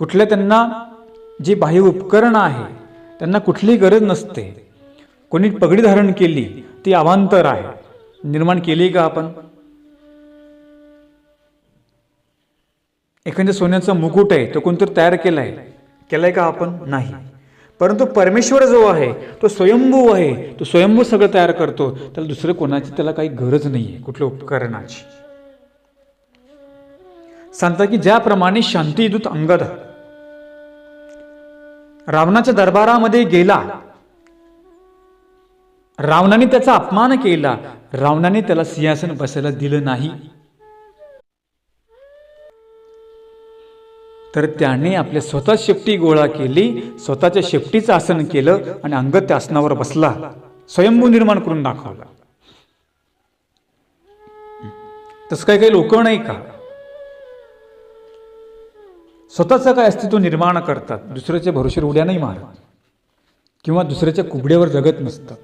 कुठल्या त्यांना जी बाह्य उपकरण आहे त्यांना कुठलीही गरज नसते. कोणी पगडी धारण केली ती अवांतर आहे. निर्माण केली का आपण? एखाद्या सोन्याचा मुकुट आहे तो कोणतरी तयार केलाय का आपण? नाही. परंतु परमेश्वर जो आहे तो स्वयंभू आहे. तो स्वयंभू सगळं तयार करतो. त्याला दुसरं कोणाची त्याला काही गरज नाही आहे कुठल्या उपकरणाची. सांगता की ज्याप्रमाणे शांतीदूत अंगद रावणाच्या दरबारामध्ये गेला रावणाने त्याचा अपमान केला, रावणाने त्याला सिंहासन बसायला दिलं नाही, तर त्याने आपल्या स्वतः शेपटी गोळा केली, स्वतःच्या शेपटीचं आसन केलं आणि अंगद त्या आसनावर बसला, स्वयंभू निर्माण करून दाखवला. तसं काही काही लोक नाही का स्वतःचं काय अस्तित्व निर्माण करतात, दुसऱ्याच्या भरोश्यावर उड्या नाही मारत किंवा दुसऱ्याच्या कुबड्यावर जगत नसतात.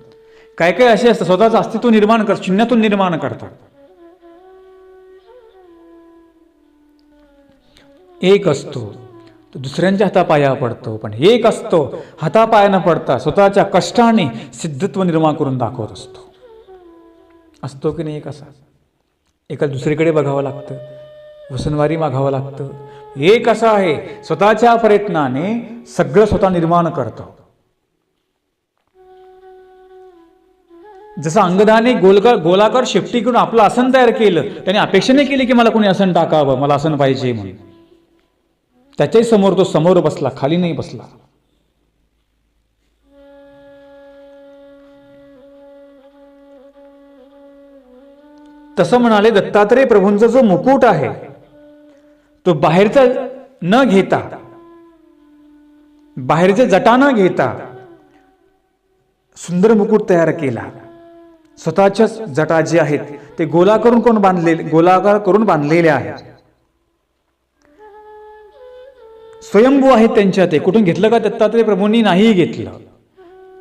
काय काय असे असतात स्वतःचं अस्तित्व निर्माण करतात, शून्यातून निर्माण करतात. एक असतो तो दुसऱ्यांच्या हातापाया पडतो, पण एक असतो हातापाया न पडता स्वतःच्या कष्टाने सिद्धत्व निर्माण करून दाखवत असतो की नाही. एक असा एकाला दुसरीकडे बघावं लागतं, वसनवारी मागावं लागतं. एक असा आहे स्वतःच्या प्रयत्नाने सगळं स्वतः निर्माण करतो. जसं अंगदाने गोलाकार शेपटी करून आपलं आसन तयार केलं, त्याने अपेक्षा नाही केली की मला कोणी आसन टाकावं, मला आसन पाहिजे म्हणून. त्याच्याही समोर तो समोर बसला, खाली नाही बसला. तसं म्हणाले दत्तात्रय प्रभूंचा जो मुकुट आहे तो बाहेरचा न घेता, बाहेरचे जटा न घेता सुंदर मुकुट तयार केला. स्वतःच्याच जटा जे आहेत ते गोलाकार करून बांधलेले आहेत. स्वयंभू आहेत त्यांच्या, ते कुठून घेतलं का दत्तात्रय प्रभूंनी? नाही घेतलं.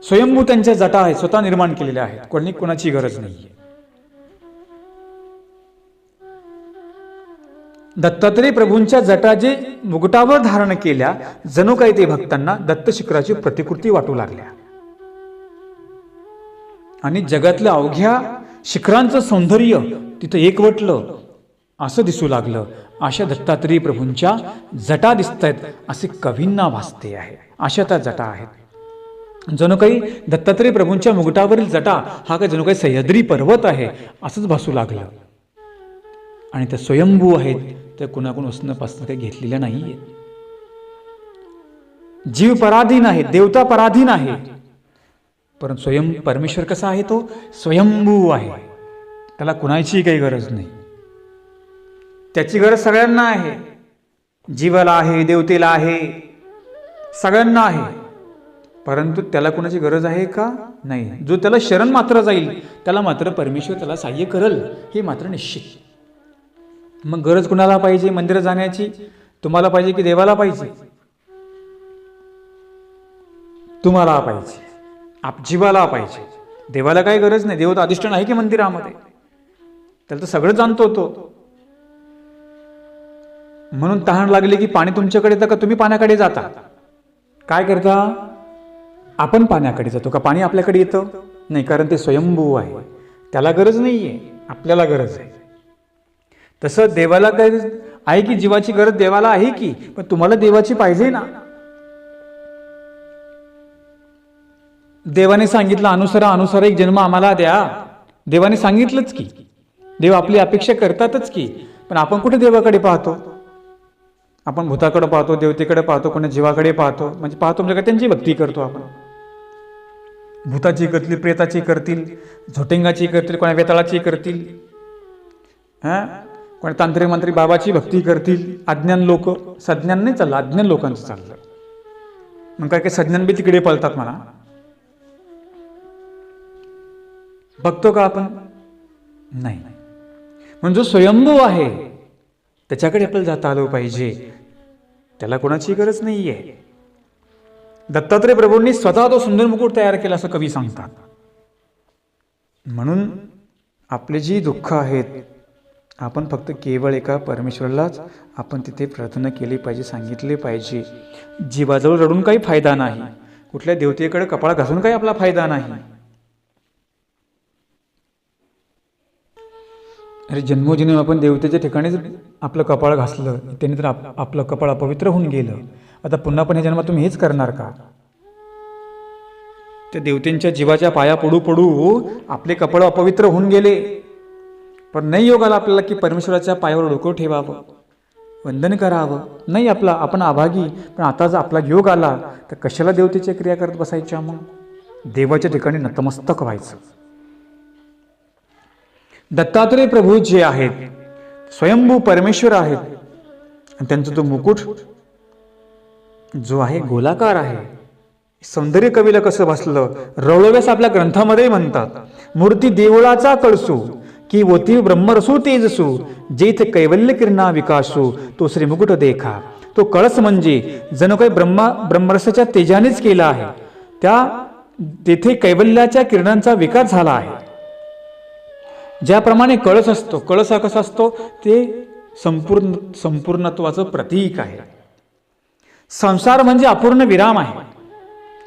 स्वयंभू त्यांच्या जटा आहेत, स्वतः निर्माण केलेल्या आहेत, कोणाची गरज नाहीये. दत्तात्रय प्रभूंच्या जटा जे मुकुटावर धारण केल्या, जणू काही ते भक्तांना दत्तशिखराची प्रतिकृती वाटू लागल्या आणि जगातल्या अवघ्या शिखरांचं सौंदर्य तिथं एकवटलं असं दिसू लागलं. अशा दत्तात्रय प्रभूंच्या जटा दिसतायत असे कवींना भासते आहे. अशा त्या जटा आहेत. जणू काही दत्तात्रय प्रभूंच्या मुकुटावरील जटा हा काय जणू काही सह्याद्री पर्वत आहे असंच भासू लागलं. आणि त्या स्वयंभू आहेत, त्या कुणाकडून वसनापासून काही घेतलेल्या नाहीये. जीव पराधीन आहे, देवता पराधीन आहे, परंतु परमेश्वर कसा आहे? तो स्वयंभू आहे. त्याला कुणाची काही गरज नाही. त्याची गरज सगळ्यांना आहे. जीवाला आहे, देवतेला आहे, सगळ्यांना आहे. परंतु त्याला कुणाची गरज आहे का? नाही. जो त्याला शरण मात्र जाईल त्याला मात्र परमेश्वर त्याला सहाय्य करल, हे मात्र निश्चित. मग गरज कुणाला पाहिजे मंदिरात जाण्याची? तुम्हाला पाहिजे की देवाला पाहिजे? तुम्हाला पाहिजे, जीवाला पाहिजे. देवाला काही गरज नाही. देव तर अधिष्ठान आहे की मंदिरामध्ये, त्याला तर सगळं जाणतो तो. म्हणून तहान लागली की पाणी तुमच्याकडे येतं का तुम्ही पाण्याकडे जाता? काय करता? आपण पाण्याकडे जातो का पाणी आपल्याकडे येतं? नाही, कारण ते स्वयंभू आहे, त्याला गरज नाहीये, आपल्याला गरज आहे. तसं देवाला काय आहे की जीवाची गरज देवाला आहे की, पण तुम्हाला देवाची पाहिजे ना. देवाने सांगितलं अनुसार एक जन्म आम्हाला द्या. देवाने सांगितलंच की, देव आपली अपेक्षा करतातच की. पण आपण कुठे देवाकडे पाहतो? आपण भूताकडे पाहतो, देवतेकडे पाहतो, कोणा जीवाकडे पाहतो. म्हणजे पाहतो म्हणजे त्यांची भक्ती करतो आपण. भूताची करतील, प्रेताची करतील, झोटेंगाची करतील, कोणा वेताळाची करतील, कोणा तांत्रिक मंत्री बाबाची भक्ती करतील. अज्ञान लोक, सज्ञान नाही चाललं, अज्ञान लोकांचं चाललं. मग काय सज्ञान बी तिकडे पळतात म्हणा. बघतो का आपण? नाही. म्हणजे जो स्वयंभू आहे त्याच्याकडे आपल्याला जाता आलं पाहिजे, त्याला कोणाची गरज नाहीये. दत्तात्रय प्रभूंनी स्वतः तो सुंदर मुकुट तयार केला असं कवी सांगतात. म्हणून आपले जी दुःख आहेत आपण फक्त केवळ एका परमेश्वरालाच आपण तिथे प्रार्थना केली पाहिजे, सांगितले पाहिजे. जीवाजवळ रडून काही फायदा नाही, कुठल्या देवतेकडे कपाळ घासून काही आपला फायदा नाही. अरे जन्मोजन्म आपण देवतेच्या ठिकाणीच आपलं कपाळ घासलं, त्याने तर आपलं कपाळ अपवित्र होऊन गेलं. आता पुन्हा पण हे जन्मात तुम्ही हेच करणार का? त्या देवतेंच्या जीवाच्या पाया पडू पडू आपले कपाळ अपवित्र होऊन गेले. पण नाही योग आला आपल्याला की परमेश्वराच्या पायावर डोकं ठेवावं, वंदन करावं. नाही, आपण आभागी. पण आता जर आपला योग आला तर कशाला देवतेच्या क्रिया करत बसायच्या? मग देवाच्या ठिकाणी नतमस्तक व्हायचं. दत्तात्रेय प्रभू जे आहेत स्वयंभू परमेश्वर आहेत आणि त्यांचा तो मुकुट जो आहे गोलाकार आहे. सौंदर्य कवीला कसं भासलं, रवळव्यास आपल्या ग्रंथामध्ये म्हणतात, मूर्ती देवळाचा कळसू की ओती ब्रह्मरसू तेजसू जेथ कैवल्य किरणा विकासू तो श्री मुकुट देखा. तो कळस म्हणजे जणू काही ब्रह्मरसाच्या तेजानेच केला आहे. तेथे कैवल्याच्या किरणांचा विकास झाला आहे. ज्याप्रमाणे कळस असतो, कळस हा कसा असतो, ते संपूर्णत्वाचं प्रतीक आहे. संसार म्हणजे अपूर्ण विराम आहे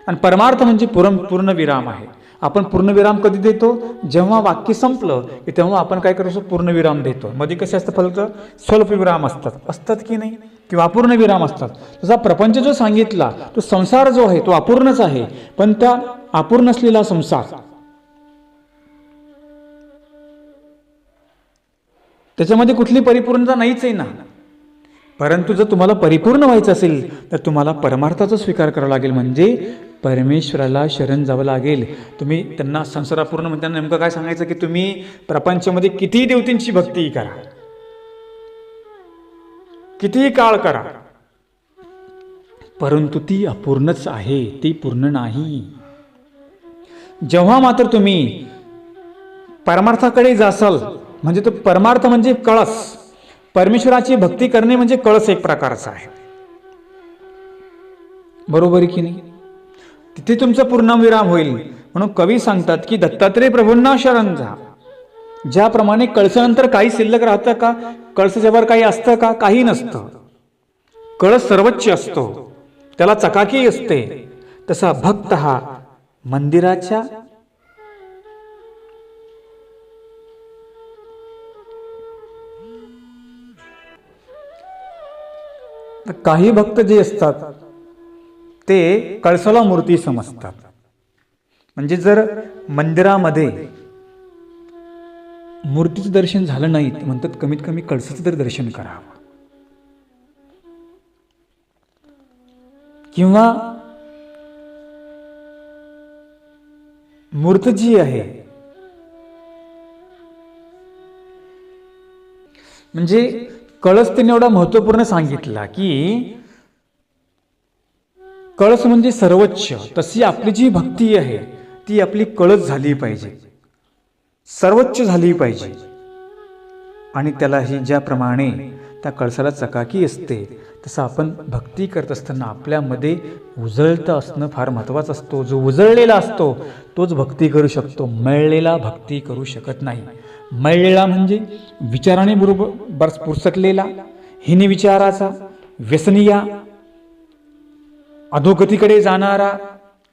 आणि परमार्थ म्हणजे पूर्ण विराम आहे. आपण पूर्णविराम कधी देतो, जेव्हा वाक्य संपलं की तेव्हा आपण काय करतो, पूर्णविराम देतो. मध्ये कसे असतं, फक्त स्वल्पविराम असतात की नाही, किंवा अपूर्ण विराम असतात. तसा प्रपंच जो सांगितला तो संसार जो आहे तो अपूर्णच आहे, पण त्या अपूर्ण असलेला संसार त्याच्यामध्ये कुठली परिपूर्णता नाहीच आहे ना. परंतु जर तुम्हाला परिपूर्ण व्हायचं असेल तर तुम्हाला परमार्थाचा स्वीकार करावा लागेल, म्हणजे परमेश्वराला शरण जावं लागेल. तुम्ही त्यांना संसारापूर्ण म्हणताना नेमकं काय सांगायचं की तुम्ही प्रपंचामध्ये कितीही देवतेंची भक्ती करा, कितीही काळ करा, परंतु ती अपूर्णच आहे, ती पूर्ण नाही. जेव्हा मात्र तुम्ही परमार्थाकडे जासाल, म्हणजे तो परमार्थ म्हणजे कळस, परमेश्वराची भक्ती करणे म्हणजे कळस एक प्रकारचा आहे, बरोबर आहे की नाही. तिथे तुमचा पूर्णविराम होईल. म्हणून कवी सांगतात की दत्तात्रेय प्रभूंना शरण जा. ज्याप्रमाणे कळसानंतर काही शिल्लक राहतं का, कळसाच्यावर काही असतं का, काही नसतं. कळस सर्वोच्च असतो, त्याला चकाकी असते. तसा भक्त हा मंदिराच्या काही भक्त जे असतात ते कळसाला मूर्ती समजतात. म्हणजे जर मंदिरामध्ये मूर्तीचं दर्शन झालं नाही तर म्हणतात कमीत कमी कळसाचं तर दर्शन करावं. किंवा मूर्त जी आहे म्हणजे कळस त्याने एवढा महत्वपूर्ण सांगितला की कळस म्हणजे सर्वोच्च. तशी आपली जी भक्ती आहे ती आपली कळस झाली पाहिजे, सर्वोच्च झाली पाहिजे. आणि त्यालाही ज्याप्रमाणे त्या कळसाला चकाकी असते तसं आपण भक्ती करत असताना आपल्यामध्ये उजळतं असणं फार महत्वाचं असतो. जो उजळलेला असतो तोच भक्ती करू शकतो, मळलेला भक्ती करू शकत नाही. मळलेला म्हणजे विचाराने बरोबर पुरसटलेला, हिनी विचाराचा, व्यसनीया, अधोगतीकडे जाणारा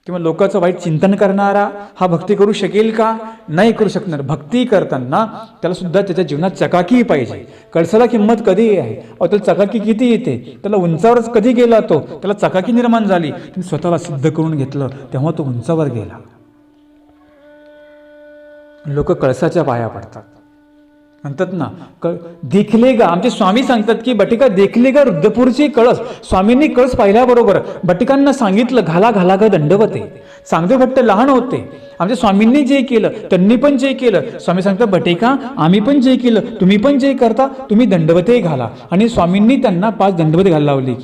किंवा लोकांचं वाईट चिंतन करणारा हा भक्ती करू शकेल का, नाही करू शकणार. भक्ती करताना त्याला सुद्धा त्याच्या जीवनात चकाकी पाहिजे. कळसाला किंमत कधी आहे, त्याला चकाकी किती येते, त्याला उंचावरच कधी गेला तो, त्याला चकाकी निर्माण झाली, तुम्ही स्वतःला सिद्ध करून घेतलं तेव्हा तो उंचावर गेला. लोक कळसाच्या पाया पडतात, म्हणतात ना देखले गा. आमचे स्वामी सांगतात की बटिका देखले गा रुद्रपूरचे कळस. स्वामींनी कळस पाहिल्याबरोबर बटिकांना सांगितलं घाला घाला गा दंडवते. चांगदेव भट्ट लहान होते, आमच्या स्वामींनी जे केलं त्यांनी पण जे केलं. स्वामी सांगतात बटिका आम्ही पण जे केलं तुम्ही पण जे करता, तुम्ही दंडवते घाला. आणि स्वामींनी त्यांना 5 दंडवते घालायला लावली.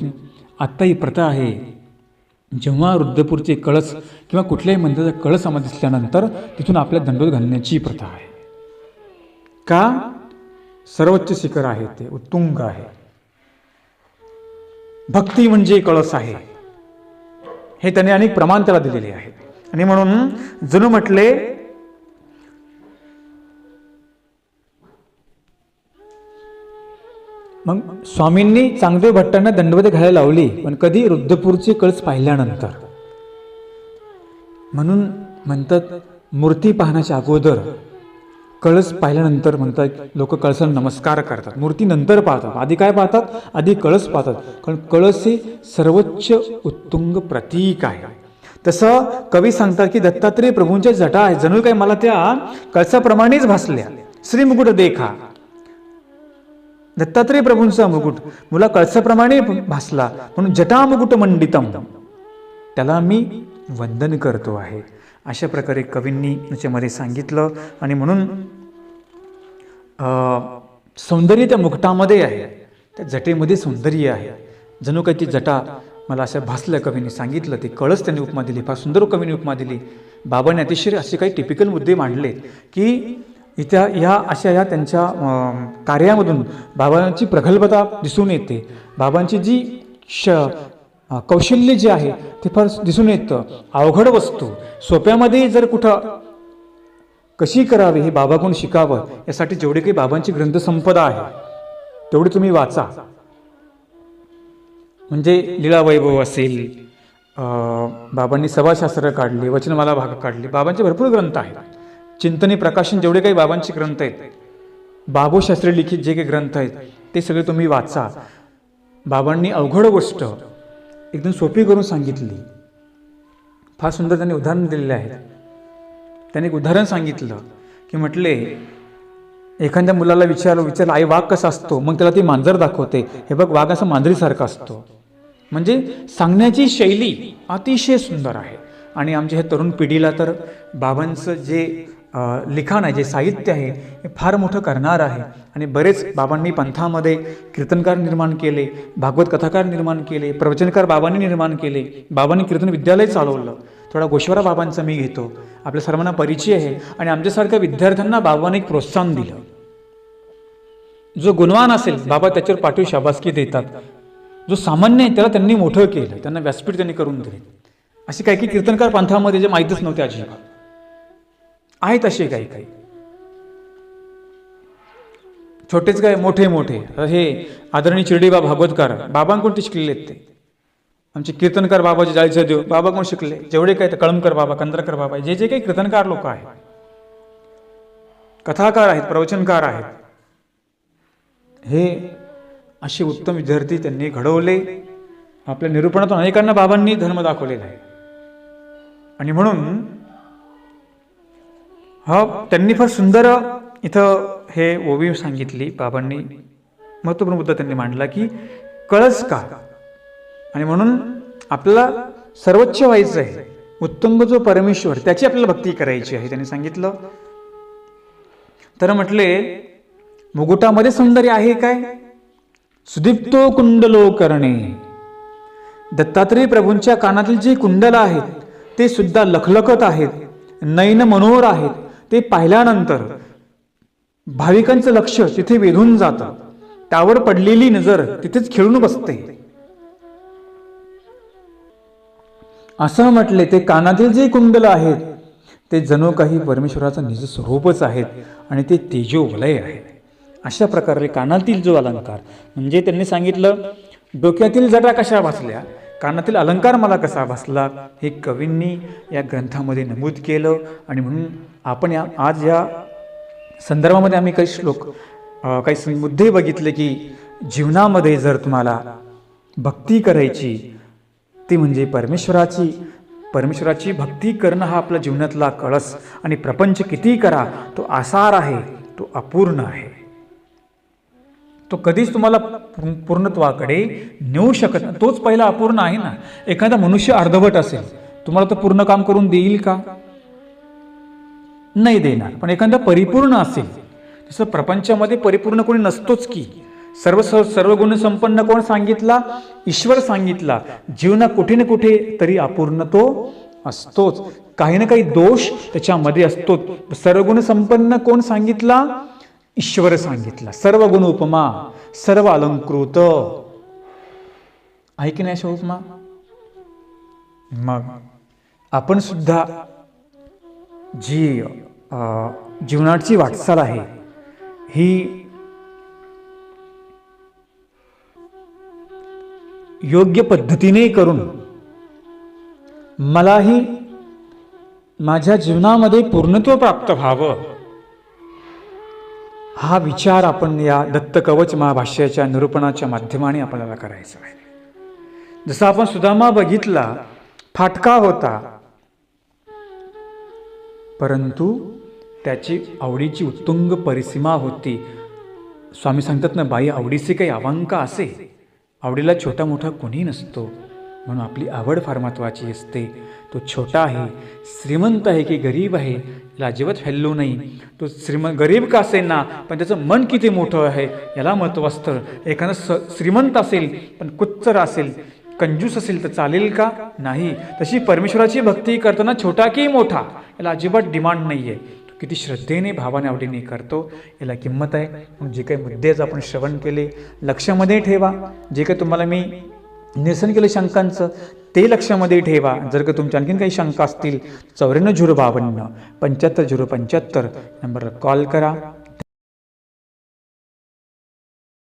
आता ही प्रथा आहे, जेव्हा रुद्रपूरचे कळस किंवा कुठल्याही मंदिराचा कळस आम्हाला दिसल्यानंतर तिथून आपल्या दंडवत घालण्याची प्रथा आहे. का, सर्वोच्च शिखर आहे, ते उत्तुंग आहे. भक्ती म्हणजे कळस आहे, हे त्याने अनेक प्रमाण त्याला दिलेले आहेत. आणि म्हणून जणू म्हटले मग स्वामींनी चांगदेव भट्टांना दंडवत घालायला लावली, पण कधी रुद्रपूरचे कळस पाहिल्यानंतर. म्हणून म्हणतात मूर्ती पाहण्याच्या अगोदर कळस पाहिल्यानंतर म्हणतात लोक कळसाला नमस्कार करतात. मूर्ती नंतर पाहतात, आधी काय पाहतात, आधी कळस पाहतात. कारण कळस हे सर्वोच्च उत्तुंग प्रतीक आहे. तसं कवी सांगतात की दत्तात्रेय प्रभूंच्या जटा आहे जणू काय मला त्या कळसाप्रमाणेच भासल्या. श्री मुकुट देखा, दत्तात्रेय प्रभूंचा मुकुट मुला कळसाप्रमाणे भासला, म्हणून जटा मुकुट मंडितम, त्याला मी वंदन करतो आहे. अशा प्रकारे कवींनी याच्यामध्ये सांगितलं. आणि म्हणून सौंदर्य त्या मुकुटामध्ये आहे, त्या जटेमध्ये सौंदर्य आहे. जणू काही ती जटा मला असं भासलं. कवींनी सांगितलं, ते कळस त्यांनी उपमा दिली, फार सुंदर कवींनी उपमा दिली. बाबांनी अतिशय असे काही टिपिकल मुद्दे मांडले की ह्या अशा त्यांच्या कार्यामधून बाबांची प्रगल्भता दिसून येते. बाबांची जी कौशल्य जे आहे ते फार दिसून येतं. अवघड वस्तू सोप्यामध्ये जर कुठं कशी करावी हे बाबाकडून शिकावं, यासाठी जेवढे काही बाबांची ग्रंथसंपदा आहे तेवढी तुम्ही वाचा. म्हणजे लीळा वैभव असेल, बाबांनी सभाशास्त्र काढले, वचनमाला भाग काढले, बाबांचे भरपूर ग्रंथ आहेत. चिंतनी प्रकाशन जेवढे काही बाबांचे ग्रंथ आहेत, बाबूशास्त्री लिखित जे काही ग्रंथ आहेत ते सगळे तुम्ही वाचा. बाबांनी अवघड गोष्ट एकदम सोपी करून सांगितली. फार सुंदर त्यांनी उदाहरण दिलेले आहेत. त्यांनी एक उदाहरण सांगितलं की म्हटले, एखाद्या मुलाला विचारलं आई वाघ कसा असतो, मग त्याला ती मांजर दाखवते, हे बघ वाघ असा मांजरीसारखा असतो. म्हणजे सांगण्याची शैली अतिशय सुंदर आहे. आणि आमच्या ह्या तरुण पिढीला तर बाबांचं जे लिखाण आहे, जे साहित्य आहे, हे फार मोठं करणार आहे. आणि बरेच बाबांनी पंथामध्ये कीर्तनकार निर्माण केले, भागवत कथाकार निर्माण केले, प्रवचनकार बाबांनी निर्माण केले. बाबांनी कीर्तन विद्यालय चालवलं. थोडा गोश्वारा बाबांचा मी घेतो, आपल्या सर्वांना परिचय आहे. आणि आमच्यासारख्या विद्यार्थ्यांना बाबांनी एक प्रोत्साहन दिलं. जो गुणवान असेल बाबा त्याच्यावर पाठीवर शाबासकी देतात, जो सामान्य आहे त्याला त्यांनी मोठं केलं, त्यांना व्यासपीठ त्यांनी करून दिले. असे काही काही कीर्तनकार पंथामध्ये जे माहीतच नव्हते अजिबात आहेत, असे काही काही छोटेच काय मोठे मोठे. हे आदरणीय चिरडीबा भागवतकार बाबांकडून शिकलेले आहेत. ते आमचे कीर्तनकार बाबाचे जायचं देव बाबा कोण शिकले, जेवढे काय कळमकर बाबा, कंद्रकर बाबा, जे जे काही कीर्तनकार लोक आहेत, कथाकार आहेत, प्रवचनकार आहेत, हे असे उत्तम विद्यार्थी त्यांनी घडवले. आपल्या निरूपणातून अनेकांना बाबांनी धर्म दाखवलेला आहे. आणि म्हणून त्यांनी फार सुंदर इथं हे ओवी सांगितली. बाबांनी महत्त्वपूर्ण मुद्दा त्यांनी मांडला की कळस का, आणि म्हणून आपल्याला सर्वोच्च व्हायचं आहे, उत्तुंग जो परमेश्वर त्याची आपल्याला भक्ती करायची आहे. त्यांनी सांगितलं. तर म्हटले, मुकुटामध्ये सौंदर्य आहे काय, सुदीप्तो कुंडलो करणे. दत्तात्रेय प्रभूंच्या कानातील जे कुंडल आहेत ते सुद्धा लखलखत आहेत, नयन मनोहर आहेत. ते पाहिल्यानंतर भाविकांचं लक्ष तिथे वेधून जातं, त्यावर पडलेली नजर तिथेच खिळून बसते. असं म्हटले, ते कानातील जे कुंडल आहेत ते जणू काही परमेश्वराचं निज स्वरूपच आहेत आणि ते तेजोवलय आहेत. अशा प्रकारे कानातील जो अलंकार, म्हणजे त्यांनी सांगितलं डोक्यातील जटा कशा भासल्या, कानातील अलंकार मला कसा भासला, हे कवींनी या ग्रंथामध्ये नमूद केलं. आणि म्हणून आपण आज या संदर्भामध्ये आम्ही काही श्लोक, काही मुद्दे बघितले की जीवनामध्ये जर तुम्हाला भक्ती करायची, ती म्हणजे परमेश्वराची भक्ती करणं हा आपल्या जीवनातला कळस. आणि प्रपंच किती करा तो आसार आहे, तो अपूर्ण आहे, तो कधीच तुम्हाला पूर्णत्वाकडे नेऊ शकत नाही. तोच पहिला अपूर्ण आहे ना. एखादा मनुष्य अर्धवट असेल, तुम्हाला तो पूर्ण काम करून देईल का, नाही देणार. पण एखादा परिपूर्ण असेल, तसं प्रपंचामध्ये परिपूर्ण कोणी नसतोच की. सर्व गुण संपन्न कोण सांगितला, ईश्वर सांगितला. जीवना कुठे ना कुठे तरी अपूर्ण तो असतोच, काही ना काही दोष त्याच्यामध्ये असतोच. सर्व गुण संपन्न कोण सांगितला, ईश्वर सांगितला. सर्व गुण उपमा, सर्व अलंकृत आहे की नाही अशा उपमा. मग आपण सुद्धा जी जीवनाची वाटचाल आहे ही योग्य पद्धतीने करून मलाही माझ्या जीवनामध्ये पूर्णत्व प्राप्त व्हावं, हा विचार आपण या दत्तकवच महाभाष्याच्या निरूपणाच्या माध्यमाने आपल्याला करायचा आहे. जसं आपण सुदामा बघितला, फाटका होता, परंतु त्याची आवडीची उत्तुंग परिसीमा होती. स्वामी सांगतात ना, बाई आवडीचे काही अवांका असे, आवडीला छोटा मोठा कोणी नसतो. म्हणून आपली आवड फार महत्त्वाची असते. तो छोटा आहे, श्रीमंत आहे की गरीब आहे, याला अजिबात हल्लू नाही. तो गरीब का असेल ना, पण त्याचं मन किती मोठं आहे याला महत्त्व असतं. एखादा श्रीमंत असेल पण कुच्चर असेल, कंजूस असेल तर चालेल का? नाही. तशी परमेश्वराची भक्ती करताना छोटा की मोठा याला अजिबात डिमांड नाही आहे. किती श्रद्धेने भावाने आवडीने करतो याला किंमत आहे. म्हणून जे काही मुद्देच आपण श्रवण केले लक्षामध्ये ठेवा. जे काही तुम्हाला मी निरसन केलं शंकांचं ते लक्षामध्ये ठेवा. जर का तुमच्या आणखीन काही शंका असतील 94 052 75 075 नंबरला कॉल करा.